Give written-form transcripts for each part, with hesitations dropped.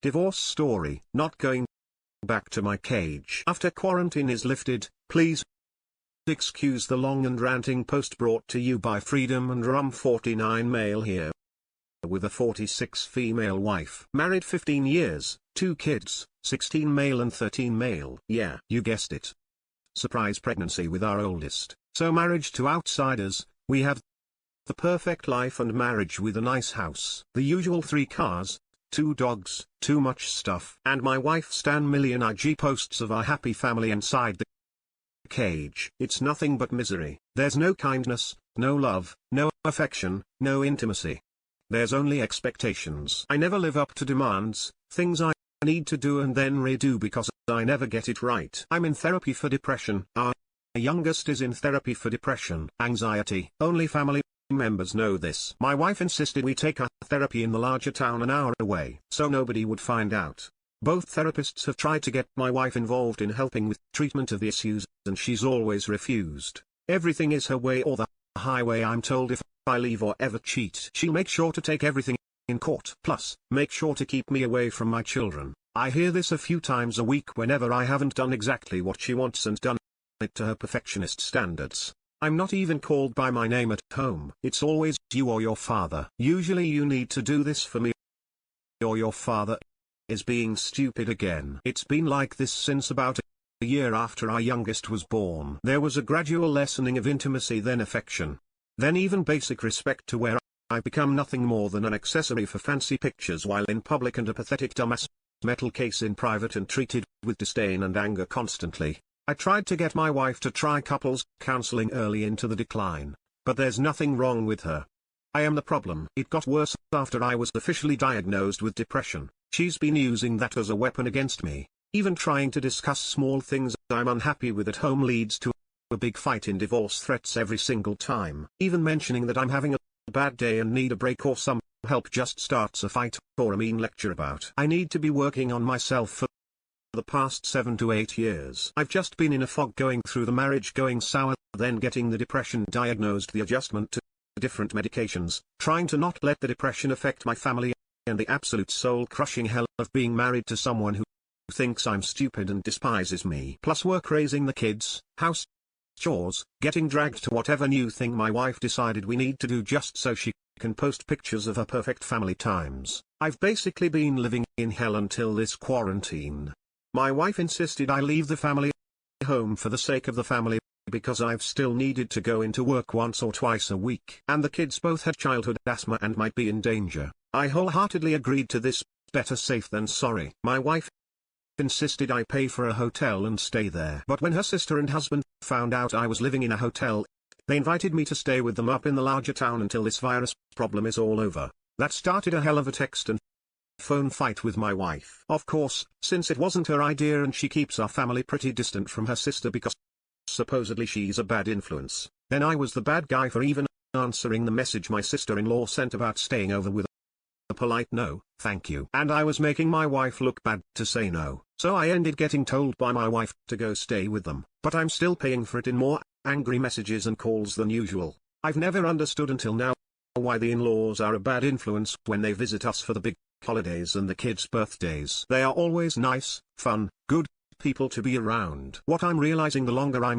Divorce story. Not going back to my cage. After quarantine is lifted, please excuse the long and ranting post brought to you by Freedom and Rum 49 male here. With a 46 female wife. Married 15 years, 2 kids, 16 male and 13 male. Yeah, you guessed it. Surprise pregnancy with our oldest. So marriage to outsiders, we have the perfect life and marriage with a nice house. The usual 3 cars, 2 dogs, too much stuff. And my wife stan million IG posts of our happy family inside the cage. It's nothing but misery. There's no kindness, no love, no affection, no intimacy. There's only expectations. I never live up to demands, things I need to do and then redo because I never get it right. I'm in therapy for depression. Our youngest is in therapy for depression, anxiety. Only family members know this. My wife insisted we take our therapy in the larger town an hour away, so nobody would find out. Both therapists have tried to get my wife involved in helping with treatment of the issues, and she's always refused. Everything is her way or the highway. I'm told if I leave or ever cheat, she'll make sure to take everything in court. Plus, make sure to keep me away from my children. I hear this a few times a week whenever I haven't done exactly what she wants and done it to her perfectionist standards. I'm not even called by my name at home. It's always you or your father. Usually you need to do this for me or your father is being stupid again. It's been like this since about a year after our youngest was born. There was a gradual lessening of intimacy, then affection. Then even basic respect, to where I become nothing more than an accessory for fancy pictures while in public and a pathetic dumbass metal case in private and treated with disdain and anger constantly. I tried to get my wife to try couples counseling early into the decline, but there's nothing wrong with her. I am the problem. It got worse after I was officially diagnosed with depression. She's been using that as a weapon against me. Even trying to discuss small things I'm unhappy with at home leads to a big fight in divorce threats every single time. Even mentioning that I'm having a bad day and need a break or some help just starts a fight or a mean lecture about I need to be working on myself for the past 7 to 8 years. I've just been in a fog going through the marriage going sour, then getting the depression diagnosed, the adjustment to different medications, trying to not let the depression affect my family, and the absolute soul-crushing hell of being married to someone who thinks I'm stupid and despises me. Plus work, raising the kids, house chores, getting dragged to whatever new thing my wife decided we need to do just so she can post pictures of her perfect family times. I've basically been living in hell until this quarantine. My wife insisted I leave the family home for the sake of the family, because I've still needed to go into work once or twice a week. And the kids both had childhood asthma and might be in danger. I wholeheartedly agreed to this, better safe than sorry. My wife insisted I pay for a hotel and stay there. But when her sister and husband found out I was living in a hotel, they invited me to stay with them up in the larger town until this virus problem is all over. That started a hell of a text and phone fight with my wife. Of course, since it wasn't her idea and she keeps our family pretty distant from her sister because supposedly she's a bad influence, then I was the bad guy for even answering the message my sister-in-law sent about staying over with a polite no, thank you. And I was making my wife look bad to say no. So I ended getting told by my wife to go stay with them. But I'm still paying for it in more angry messages and calls than usual. I've never understood until now why the in-laws are a bad influence when they visit us for the big holidays and the kids' birthdays. They are always nice, fun, good people to be around. What I'm realizing the longer I'm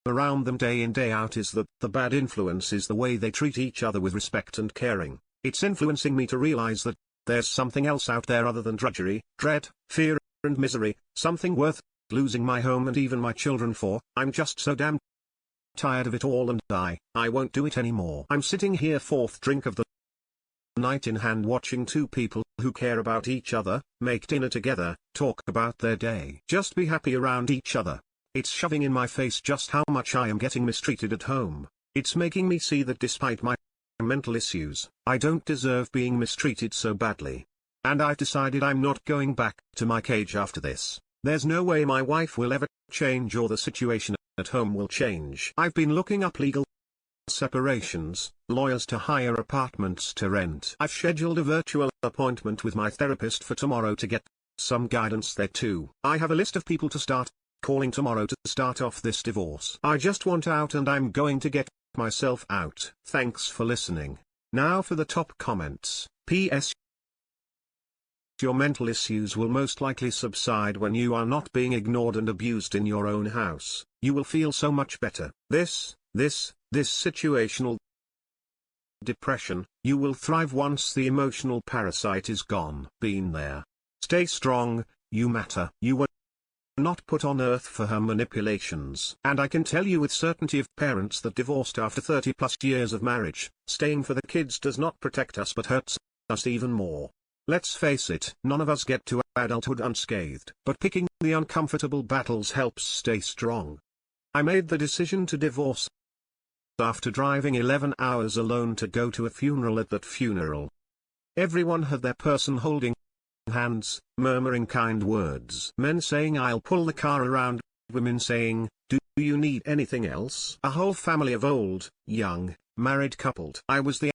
around them day in day out is that the bad influence is the way they treat each other with respect and caring. It's influencing me to realize that there's something else out there other than drudgery, dread, fear, and misery, something worth losing my home and even my children for. I'm just so damn tired of it all, and I won't do it anymore. I'm sitting here, 4th drink of the night in hand, watching 2 people who care about each other, make dinner together, talk about their day, just be happy around each other. It's shoving in my face just how much I am getting mistreated at home. It's making me see that despite my mental issues, I don't deserve being mistreated so badly. And I've decided I'm not going back to my cage after this. There's no way my wife will ever change or the situation at home will change. I've been looking up legal separations, lawyers to hire apartments to rent. I've scheduled a virtual appointment with my therapist for tomorrow to get some guidance there too. I have a list of people to start calling tomorrow to start off this divorce. I just want out, and I'm going to get myself out. Thanks for listening. Now for the top comments. PS Your mental issues will most likely subside when you are not being ignored and abused in your own house. You will feel so much better. This situational depression, you will thrive once the emotional parasite is gone. Been there. Stay strong, you matter. You were not put on earth for her manipulations. And I can tell you with certainty of parents that divorced after 30 plus years of marriage, staying for the kids does not protect us but hurts us even more. Let's face it, none of us get to adulthood unscathed. But picking the uncomfortable battles helps stay strong. I made the decision to divorce after driving 11 hours alone to go to a funeral. At that funeral, everyone had their person holding hands, murmuring kind words. Men saying I'll pull the car around, women saying, do you need anything else? A whole family of old, young, married coupled. I was the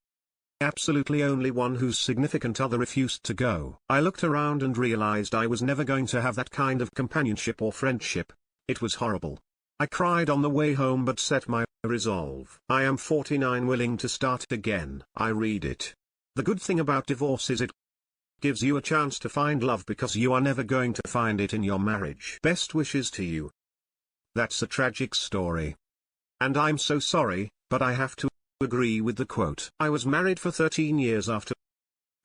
absolutely only one whose significant other refused to go. I looked around and realized I was never going to have that kind of companionship or friendship. It was horrible. I cried on the way home but set my resolve. I am 49, willing to start again. I read it. The good thing about divorce is it gives you a chance to find love because you are never going to find it in your marriage. Best wishes to you. That's a tragic story. And I'm so sorry, but I have to agree with the quote. I was married for 13 years after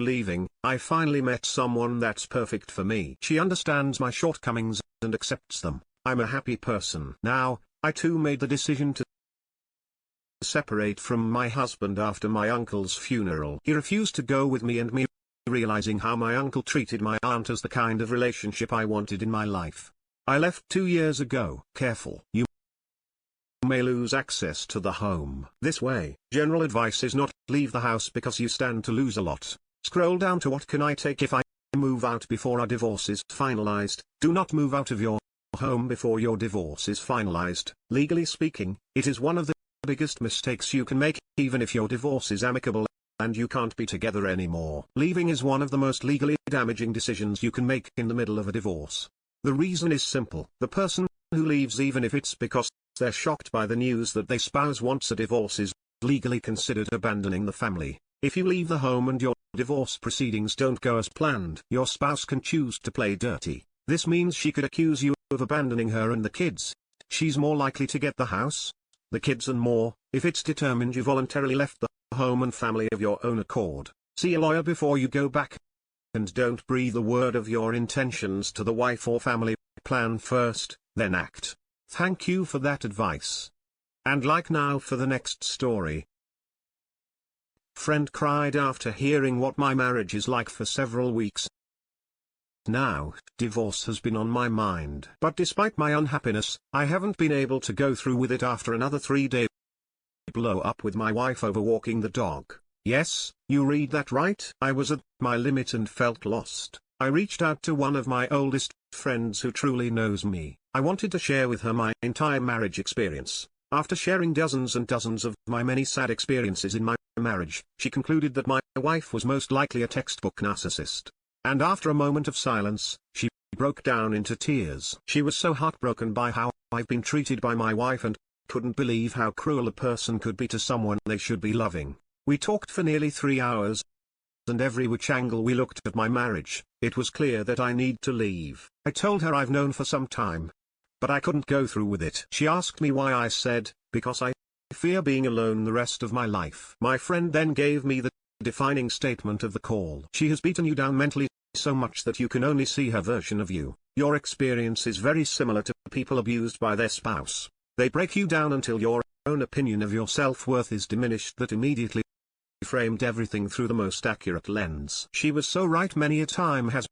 leaving. I finally met someone that's perfect for me. She understands my shortcomings and accepts them. I'm a happy person. Now, I too made the decision to separate from my husband after my uncle's funeral. He refused to go with me, and me realizing how my uncle treated my aunt as the kind of relationship I wanted in my life. I left 2 years ago. Careful. You may lose access to the home. This way. General advice is not leave the house because you stand to lose a lot. Scroll down to what can I take if I move out before our divorce is finalized. Do not move out of your home before your divorce is finalized. Legally speaking, it is one of the biggest mistakes you can make, even if your divorce is amicable and you can't be together anymore. Leaving is one of the most legally damaging decisions you can make in the middle of a divorce. The reason is simple. The person who leaves, even if it's because they're shocked by the news that their spouse wants a divorce, is legally considered abandoning the family. If you leave the home and your divorce proceedings don't go as planned, your spouse can choose to play dirty. This means she could accuse you of abandoning her and the kids. She's more likely to get the house, the kids and more, if it's determined you voluntarily left the home and family of your own accord. See a lawyer before you go back. And don't breathe a word of your intentions to the wife or family. Plan first, then act. Thank you for that advice. And like now for the next story. Friend cried after hearing what my marriage is like for several weeks. Now, divorce has been on my mind. But despite my unhappiness, I haven't been able to go through with it after another 3-day blow up with my wife over walking the dog. Yes, you read that right. I was at my limit and felt lost. I reached out to one of my oldest friends who truly knows me. I wanted to share with her my entire marriage experience. After sharing dozens and dozens of my many sad experiences in my marriage, she concluded that my wife was most likely a textbook narcissist. And after a moment of silence, she broke down into tears. She was so heartbroken by how I've been treated by my wife and couldn't believe how cruel a person could be to someone they should be loving. We talked for nearly 3 hours, and every which angle we looked at my marriage, it was clear that I need to leave. I told her I've known for some time, but I couldn't go through with it. She asked me why. I said, because I fear being alone the rest of my life. My friend then gave me the defining statement of the call. She has beaten you down mentally so much that you can only see her version of you. Your experience is very similar to people abused by their spouse. They break you down until your own opinion of your self-worth is diminished. That immediately framed everything through the most accurate lens. She was so right. Many a time has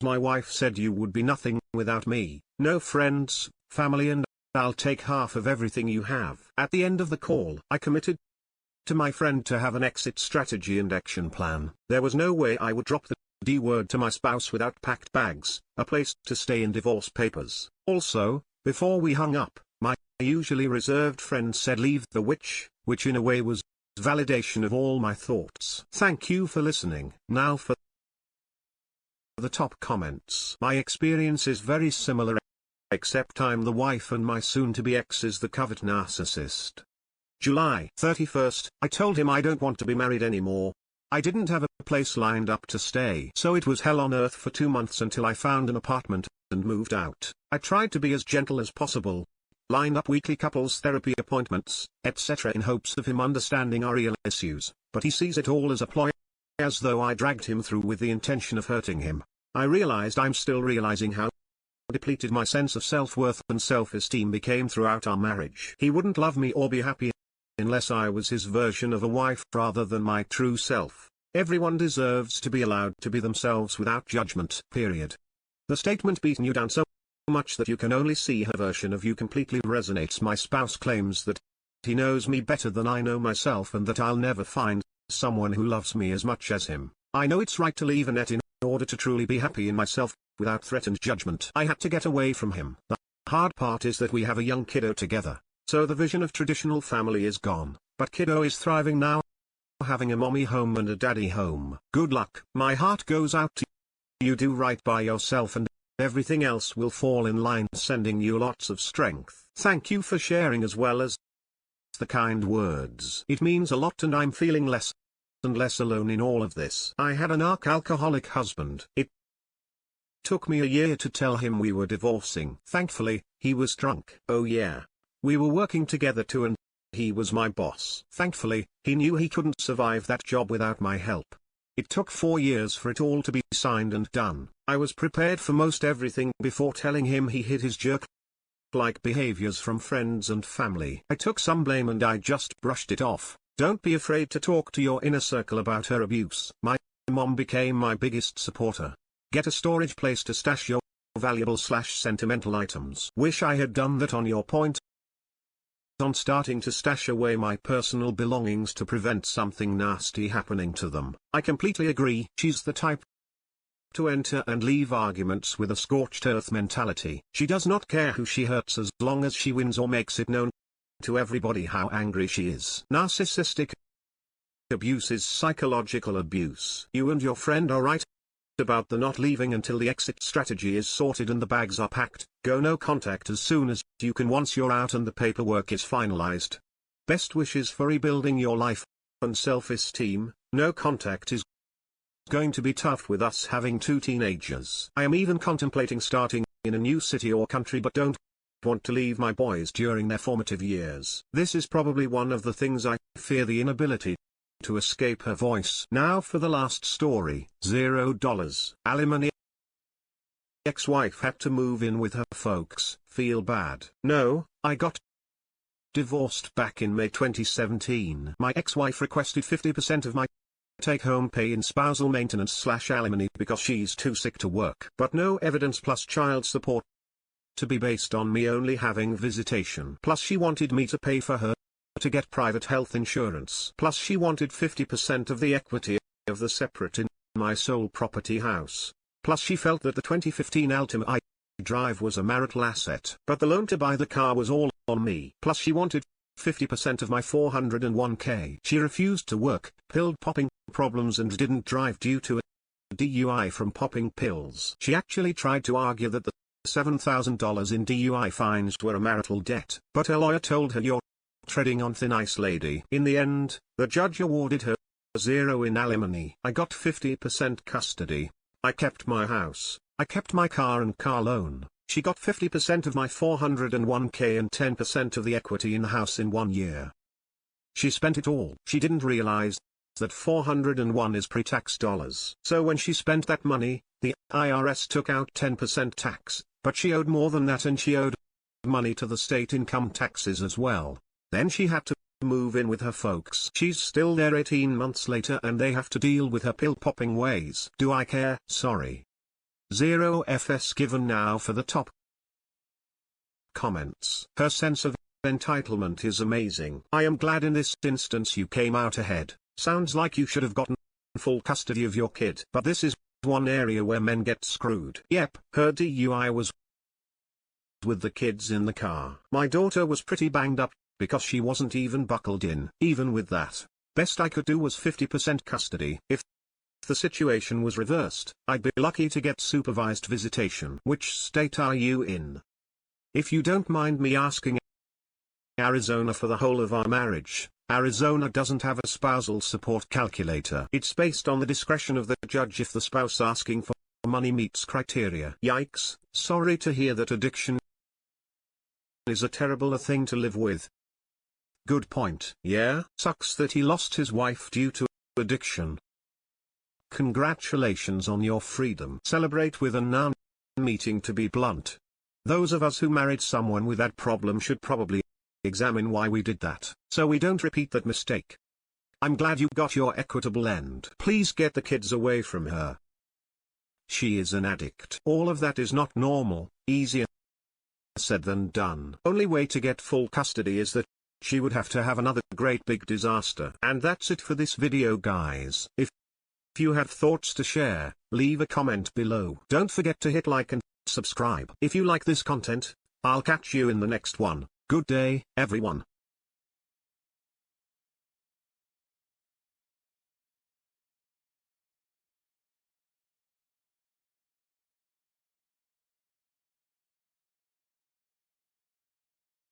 my wife said you would be nothing without me. No friends, family, and I'll take half of everything you have. At the end of the call, I committed to my friend to have an exit strategy and action plan. There was no way I would drop the D word to my spouse without packed bags, a place to stay, and divorce papers. Also, before we hung up, my usually reserved friend said leave the which in a way was validation of all my thoughts. Thank you for listening. Now for the top comments. My experience is very similar, except I'm the wife and my soon-to-be ex is the covert narcissist. July 31st, I told him I don't want to be married anymore. I didn't have a place lined up to stay, so it was hell on earth for 2 months until I found an apartment and moved out. I tried to be as gentle as possible, line up weekly couples therapy appointments, etc. in hopes of him understanding our real issues, but he sees it all as a ploy, as though I dragged him through with the intention of hurting him. I realized I'm still realizing how depleted my sense of self-worth and self-esteem became throughout our marriage. He wouldn't love me or be happy unless I was his version of a wife rather than my true self. Everyone deserves to be allowed to be themselves without judgment, period. The statement beating you down so much that you can only see her version of you completely resonates. My spouse claims that he knows me better than I know myself and that I'll never find someone who loves me as much as him. I know it's right to leave Annette in order to truly be happy in myself, without threatened judgment. I had to get away from him. The hard part is that we have a young kiddo together, so the vision of traditional family is gone, but kiddo is thriving now, having a mommy home and a daddy home. Good luck. My heart goes out to you. You do right by yourself and everything else will fall in line. Sending you lots of strength. Thank you for sharing as well as the kind words. It means a lot and I'm feeling less and less alone in all of this. I had an alcoholic husband. It took me a year to tell him we were divorcing. Thankfully, he was drunk. Oh yeah. We were working together too and he was my boss. Thankfully, he knew he couldn't survive that job without my help. It took 4 years for it all to be signed and done. I was prepared for most everything before telling him he hid his jerk-like behaviors from friends and family. I took some blame and I just brushed it off. Don't be afraid to talk to your inner circle about her abuse. My mom became my biggest supporter. Get a storage place to stash your valuable/sentimental items. Wish I had done that on your point. On starting to stash away my personal belongings to prevent something nasty happening to them. I completely agree. She's the type to enter and leave arguments with a scorched earth mentality. She does not care who she hurts as long as she wins or makes it known to everybody how angry she is. Narcissistic abuse is psychological abuse. You and your friend are right about the not leaving until the exit strategy is sorted and the bags are packed. Go no contact as soon as you can once you're out and the paperwork is finalized. Best wishes for rebuilding your life and self-esteem. No contact is going to be tough with us having 2 teenagers. I am even contemplating starting in a new city or country but don't want to leave my boys during their formative years. This is probably one of the things I fear, the inability to escape her voice. Now for the last story. $0. Alimony. Ex-wife had to move in with her folks. Feel bad. No, I got divorced back in May 2017. My ex-wife requested 50% of my take-home pay in spousal maintenance/alimony because she's too sick to work. But no evidence plus child support to be based on me only having visitation. Plus she wanted me to pay for her to get private health insurance. Plus she wanted 50% of the equity of the separate in my sole property house. Plus she felt that the 2015 Altima I drive was a marital asset. But the loan to buy the car was all on me. Plus she wanted 50% of my 401k. She refused to work, pill popping problems and didn't drive due to a DUI from popping pills. She actually tried to argue that the $7,000 in DUI fines were a marital debt. But her lawyer told her, "You're treading on thin ice, lady." In the end, the judge awarded her $0 in alimony. I got 50% custody. I kept my house. I kept my car and car loan. She got 50% of my 401k and 10% of the equity in the house in 1 year. She spent it all. She didn't realize that 401 is pre-tax dollars. So when she spent that money, the IRS took out 10% tax, but she owed more than that and she owed money to the state income taxes as well. Then she had to move in with her folks. She's still there 18 months later and they have to deal with her pill-popping ways. Do I care? Sorry. 0 FS given. Now for the top comments. Her sense of entitlement is amazing. I am glad in this instance you came out ahead. Sounds like you should have gotten full custody of your kid. But this is one area where men get screwed. Yep, her DUI was with the kids in the car. My daughter was pretty banged up because she wasn't even buckled in. Even with that, best I could do was 50% custody. If the situation was reversed, I'd be lucky to get supervised visitation. Which state are you in? If you don't mind me asking. Arizona for the whole of our marriage, Arizona doesn't have a spousal support calculator. It's based on the discretion of the judge if the spouse asking for money meets criteria. Yikes, sorry to hear that addiction is a terrible thing to live with. Good point. Yeah, sucks that he lost his wife due to addiction. Congratulations on your freedom. Celebrate with a noun meeting, to be blunt. Those of us who married someone with that problem should probably examine why we did that, so we don't repeat that mistake. I'm glad you got your equitable end. Please get the kids away from her. She is an addict. All of that is not normal. Easier said than done. Only way to get full custody is that she would have to have another great big disaster. And that's it for this video, guys. If you have thoughts to share, leave a comment below. Don't forget to hit like and subscribe. If you like this content, I'll catch you in the next one. Good day, everyone.